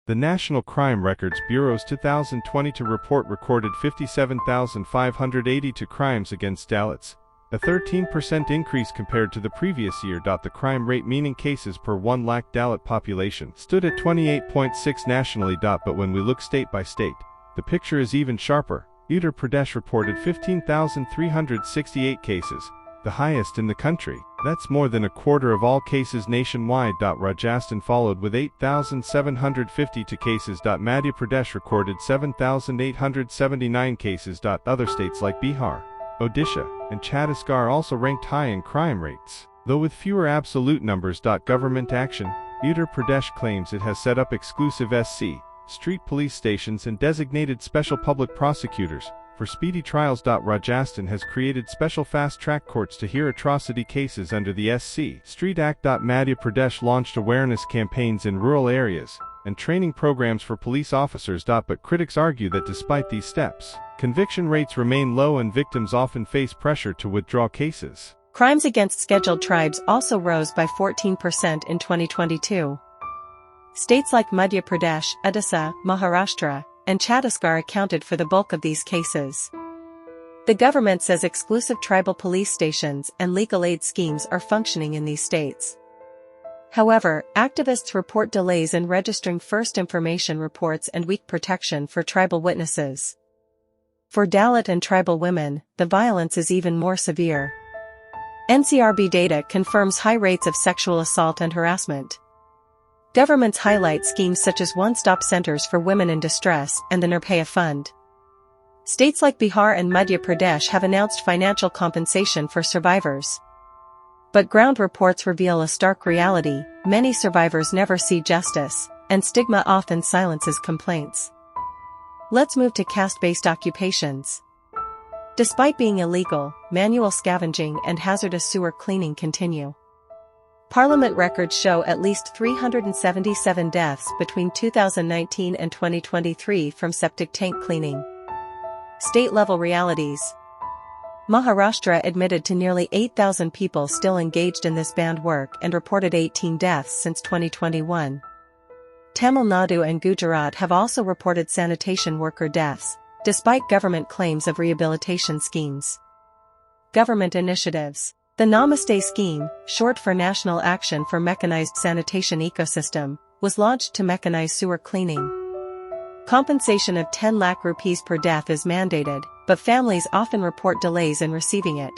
The National Crime Records Bureau's 2022 report recorded 57,582 crimes against Dalits, a 13% increase compared to the previous year. The crime rate, meaning cases per 1 lakh Dalit population, stood at 28.6 nationally. But when we look state by state, the picture is even sharper. Uttar Pradesh reported 15,368 cases, the highest in the country. That's more than a quarter of all cases nationwide. Rajasthan followed with 8,752 cases. Madhya Pradesh recorded 7,879 cases. Other states like Bihar, Odisha, and Chhattisgarh also ranked high in crime rates, though with fewer absolute numbers. Government action. Uttar Pradesh claims it has set up exclusive SC, street police stations and designated special public prosecutors for speedy trials. Rajasthan has created special fast-track courts to hear atrocity cases under the SC Street Act. Madhya Pradesh launched awareness campaigns in rural areas and training programs for police officers. But critics argue that despite these steps, conviction rates remain low and victims often face pressure to withdraw cases. Crimes against scheduled tribes also rose by 14% in 2022. States like Madhya Pradesh, Odisha, Maharashtra, and Chhattisgarh accounted for the bulk of these cases. The government says exclusive tribal police stations and legal aid schemes are functioning in these states. However, activists report delays in registering first information reports and weak protection for tribal witnesses. For Dalit and tribal women, the violence is even more severe. NCRB data confirms high rates of sexual assault and harassment. Governments highlight schemes such as one-stop centers for women in distress and the Nirbhaya Fund. States like Bihar and Madhya Pradesh have announced financial compensation for survivors. But ground reports reveal a stark reality: many survivors never see justice, and stigma often silences complaints. Let's move to caste-based occupations. Despite being illegal, manual scavenging and hazardous sewer cleaning continue. Parliament records show at least 377 deaths between 2019 and 2023 from septic tank cleaning. State-level realities. Maharashtra admitted to nearly 8,000 people still engaged in this banned work and reported 18 deaths since 2021. Tamil Nadu and Gujarat have also reported sanitation worker deaths, despite government claims of rehabilitation schemes. Government initiatives. The Namaste scheme, short for National Action for Mechanized Sanitation Ecosystem, was launched to mechanize sewer cleaning. Compensation of 10 lakh rupees per death is mandated, but families often report delays in receiving it.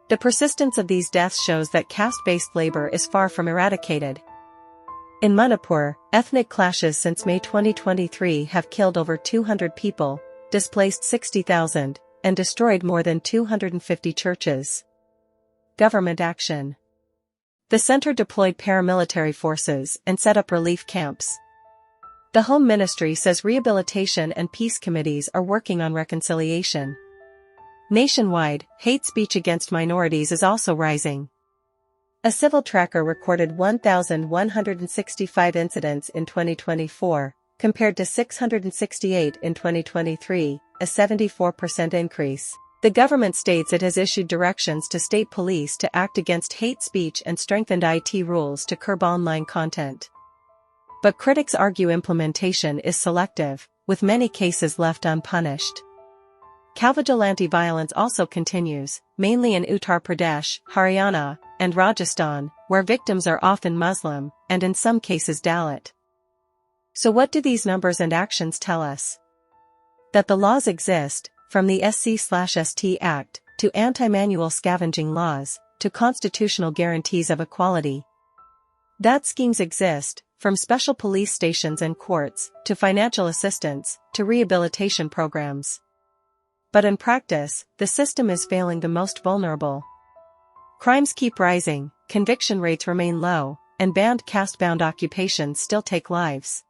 The persistence of these deaths shows that caste-based labor is far from eradicated. In Manipur, ethnic clashes since May 2023 have killed over 200 people, displaced 60,000, and destroyed more than 250 churches. Government action. The center deployed paramilitary forces and set up relief camps. The Home Ministry says rehabilitation and peace committees are working on reconciliation. Nationwide, hate speech against minorities is also rising. A civil tracker recorded 1,165 incidents in 2024, compared to 668 in 2023, a 74% increase. The government states it has issued directions to state police to act against hate speech and strengthened IT rules to curb online content. But critics argue implementation is selective, with many cases left unpunished. Vigilante violence also continues, mainly in Uttar Pradesh, Haryana, and Rajasthan, where victims are often Muslim, and in some cases Dalit. So what do these numbers and actions tell us? That the laws exist, from the SC/ST Act, to anti-manual scavenging laws, to constitutional guarantees of equality. That schemes exist, from special police stations and courts, to financial assistance, to rehabilitation programs. But in practice, the system is failing the most vulnerable. Crimes keep rising, conviction rates remain low, and banned caste-bound occupations still take lives.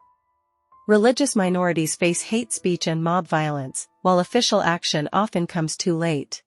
Religious minorities face hate speech and mob violence, while official action often comes too late.